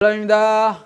입니다.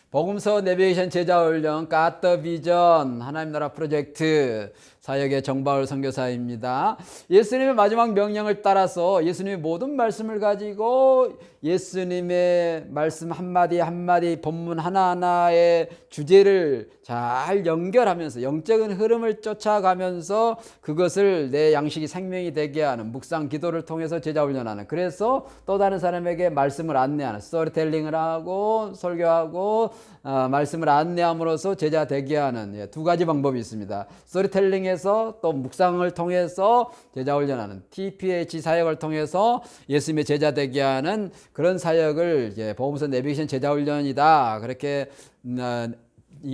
복음서 내비게이션 제자훈련 갓더 비전 하나님 나라 프로젝트 사역의 정바울 선교사입니다. 예수님의 마지막 명령을 따라서 예수님의 모든 말씀을 가지고 예수님의 말씀 한마디 한마디 본문 하나하나의 주제를 잘 연결하면서 영적인 흐름을 쫓아가면서 그것을 내 양식이 생명이 되게 하는 묵상 기도를 통해서 제자훈련하는, 그래서 또 다른 사람에게 말씀을 안내하는, 스토리텔링을 하고 설교하고 말씀을 안내함으로써 제자 되게 하는 두 가지 방법이 있습니다. 스토리텔링에서 또 묵상을 통해서 제자 훈련하는, TPH 사역을 통해서 예수님의 제자 되게 하는 그런 사역을 복음서 내비게이션 제자 훈련이다, 그렇게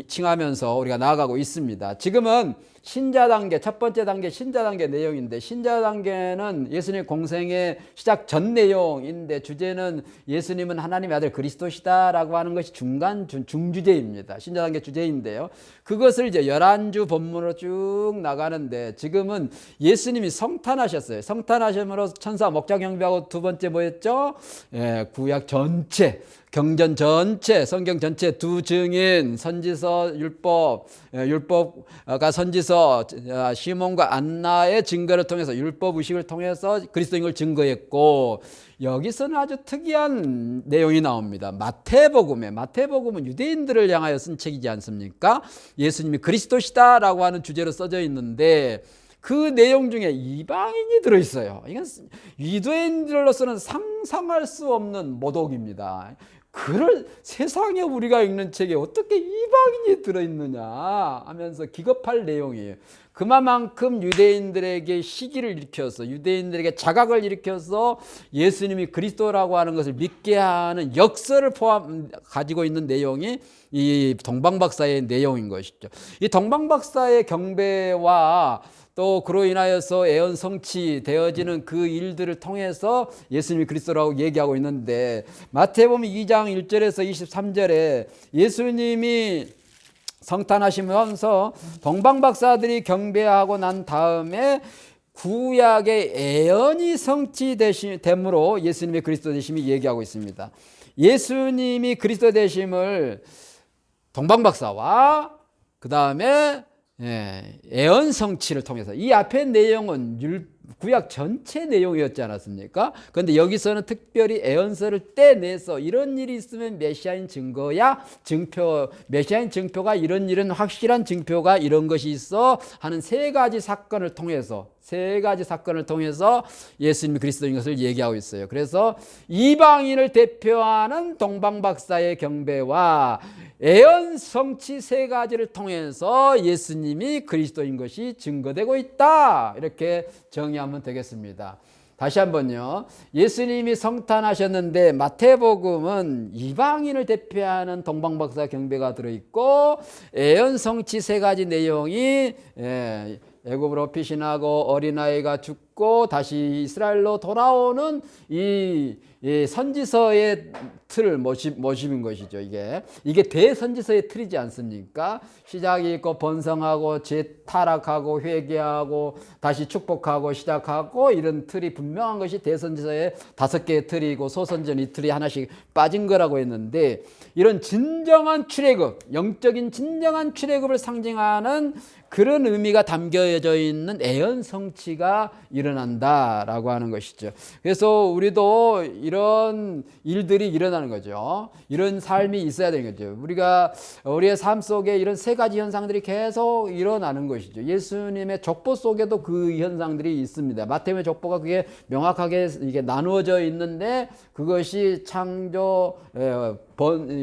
칭하면서 우리가 나아가고 있습니다. 지금은 신자 단계, 첫 번째 단계 신자 단계 내용인데, 신자 단계는 예수님 공생의 시작 전 내용인데, 주제는 예수님은 하나님의 아들 그리스도시다라고 하는 것이 중주제입니다. 신자 단계 주제인데요, 그것을 이제 11주 본문으로 쭉 나가는데, 지금은 예수님이 성탄하셨어요. 성탄하심으로 천사 목자 경배하고 두 번째 뭐였죠? 구약 전체, 경전 전체, 성경 전체 두 증인, 선지서, 율법가 선지서, 시몬과 안나의 증거를 통해서, 율법 의식을 통해서 그리스도인을 증거했고, 여기서는 아주 특이한 내용이 나옵니다. 마태복음은 유대인들을 향하여 쓴 책이지 않습니까? 예수님이 그리스도시다라고 하는 주제로 써져 있는데, 그 내용 중에 이방인이 들어있어요. 이건 유대인들로서는 상상할 수 없는 모독입니다. 그럴 세상에 우리가 읽는 책에 어떻게 이방인이 들어있느냐 하면서 기겁할 내용이에요. 그만큼 유대인들에게 시기를 일으켜서, 유대인들에게 자각을 일으켜서 예수님이 그리스도라고 하는 것을 믿게 하는 역설을 가지고 있는 내용이 이 동방박사의 내용인 것이죠. 이 동방박사의 경배와 또 그로 인하여서 애언 성취되어지는 그 일들을 통해서 예수님이 그리스도라고 얘기하고 있는데, 마태복음 2장 1절에서 23절에 예수님이 성탄하시면서 동방박사들이 경배하고 난 다음에 구약의 애언이 성취됨으로 예수님의 그리스도 되심이 얘기하고 있습니다. 예수님이 그리스도 되심을 동방박사와 그 다음에 애언 성취를 통해서, 이 앞의 내용은 구약 전체 내용이었지 않았습니까? 그런데 여기서는 특별히 애언서를 떼내서 이런 일이 있으면 메시아인 증거야, 메시아인 증표가 이런 일은 확실한 증표가 이런 것이 있어 하는 세 가지 사건을 통해서 예수님이 그리스도인 것을 얘기하고 있어요. 그래서 이방인을 대표하는 동방박사의 경배와 애언 성취 세 가지를 통해서 예수님이 그리스도인 것이 증거되고 있다, 이렇게 정의하면 되겠습니다. 다시 한번요. 예수님이 성탄하셨는데 마태복음은 이방인을 대표하는 동방박사 경배가 들어있고, 애언 성취 세 가지 내용이 애굽으로 피신하고 어린아이가 죽고 다시 이스라엘로 돌아오는 이 선지서의 틀을 모집인 것이죠. 이게 대선지서의 틀이지 않습니까? 시작이 있고 번성하고 재타락하고 회개하고 다시 축복하고 시작하고, 이런 틀이 분명한 것이 대선지서의 5개의 틀이고, 소선전 이 틀이 하나씩 빠진 거라고 했는데, 이런 진정한 출애굽, 영적인 진정한 출애굽을 상징하는 그런 의미가 담겨져 있는 애언 성취가 일어난다라고 하는 것이죠. 그래서 우리도 이런 일들이 일어나는 거죠. 이런 삶이 있어야 되는 거죠. 우리의 삶 속에 이런 세 가지 현상들이 계속 일어나는 것이죠. 예수님의 족보 속에도 그 현상들이 있습니다. 마태복음의 족보가 그게 명확하게 이게 나누어져 있는데, 그것이 창조,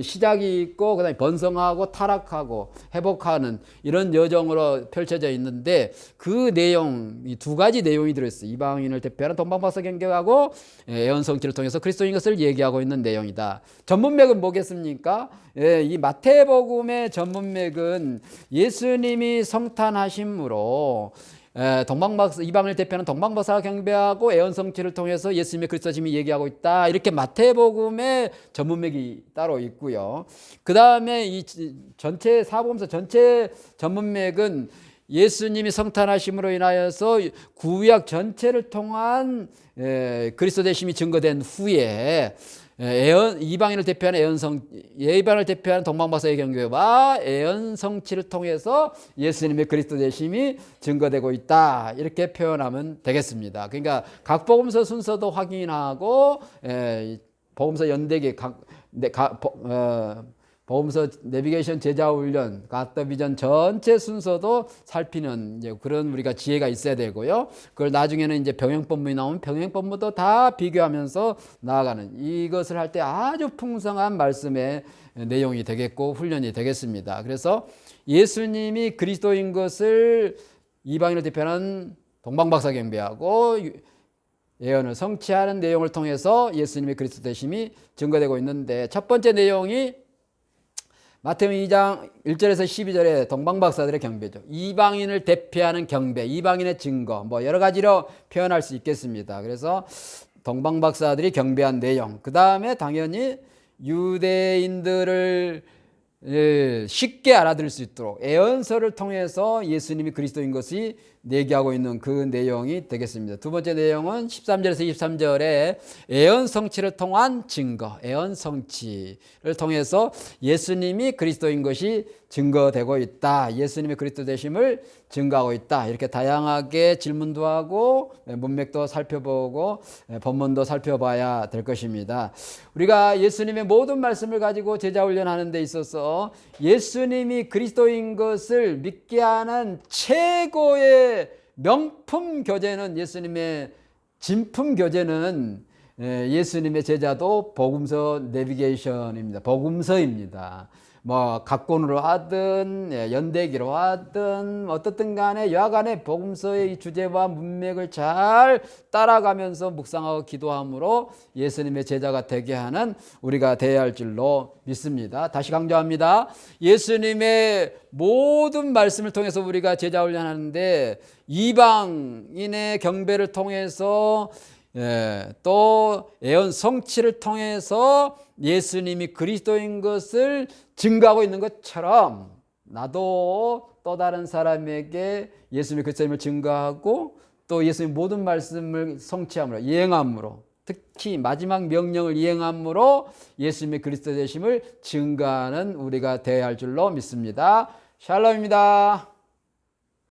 시작이 있고 그다음에 번성하고 타락하고 회복하는 이런 여정으로 펼쳐져 있는데, 그 내용, 이 두 가지 내용이 들어있어요. 이방인을 대표하는 동방박사 경배하고 애언 성취를 통해서 그리스도인 것을 얘기하고 있는 내용이다. 전문맥은 뭐겠습니까? 이 마태복음의 전문맥은 예수님이 성탄하심으로 이방을 대표하는 동방박사 경배하고 애언 성취를 통해서 예수님의 그리스도심이 얘기하고 있다, 이렇게 마태복음의 전문맥이 따로 있고요. 그 다음에 이 전체 사복음서 전체 전문맥은 예수님이 성탄하심으로 인하여서 구약 전체를 통한 그리스도 되심이 증거된 후에 이방인을 대표하는 이방인을 대표하는 동방박사의 경배와 애언 성취를 통해서 예수님의 그리스도 되심이 증거되고 있다. 이렇게 표현하면 되겠습니다. 그러니까 각 복음서 순서도 확인하고 복음서 연대기 복음서 내비게이션 제자 훈련, 갓더 비전 전체 순서도 살피는 이제 그런 우리가 지혜가 있어야 되고요. 그걸 나중에는 이제 병행법문이 나오면 병행법문도 다 비교하면서 나아가는 이것을 할 때 아주 풍성한 말씀의 내용이 되겠고 훈련이 되겠습니다. 그래서 예수님이 그리스도인 것을 이방인을 대표하는 동방박사 경배하고 예언을 성취하는 내용을 통해서 예수님의 그리스도 되심이 증거되고 있는데, 첫 번째 내용이 마태복음 2장 1절에서 12절의 동방박사들의 경배죠. 이방인을 대표하는 경배, 이방인의 증거, 뭐 여러 가지로 표현할 수 있겠습니다. 그래서 동방박사들이 경배한 내용, 그 다음에 당연히 유대인들을 쉽게 알아들을 수 있도록 애언서를 통해서 예수님이 그리스도인 것이 내기하고 있는 그 내용이 되겠습니다. 두 번째 내용은 13절에서 23절에 애언 성취를 통한 증거, 애언 성취를 통해서 예수님이 그리스도인 것이 증거되고 있다. 예수님의 그리스도 되심을 증거하고 있다. 이렇게 다양하게 질문도 하고 문맥도 살펴보고 본문도 살펴봐야 될 것입니다. 우리가 예수님의 모든 말씀을 가지고 제자 훈련하는 데 있어서 예수님이 그리스도인 것을 믿게 하는 최고의 명품 교재는, 예수님의 진품 교재는 예수님의 제자도 복음서 내비게이션입니다. 복음서입니다. 뭐 각본으로 하든 연대기로 하든 어떻든 간에 여하간에 복음서의 주제와 문맥을 잘 따라가면서 묵상하고 기도함으로 예수님의 제자가 되게 하는 우리가 되어야 할 줄로 믿습니다. 다시 강조합니다. 예수님의 모든 말씀을 통해서 우리가 제자 훈련하는데 이방인의 경배를 통해서 또 애언 성취를 통해서 예수님이 그리스도인 것을 증거하고 있는 것처럼 나도 또 다른 사람에게 예수님의 그리스도임을 증거하고 또 예수님의 모든 말씀을 성취함으로, 이행함으로, 특히 마지막 명령을 이행함으로 예수님의 그리스도 되심을 증거하는 우리가 되어야 할 줄로 믿습니다. 샬롬입니다.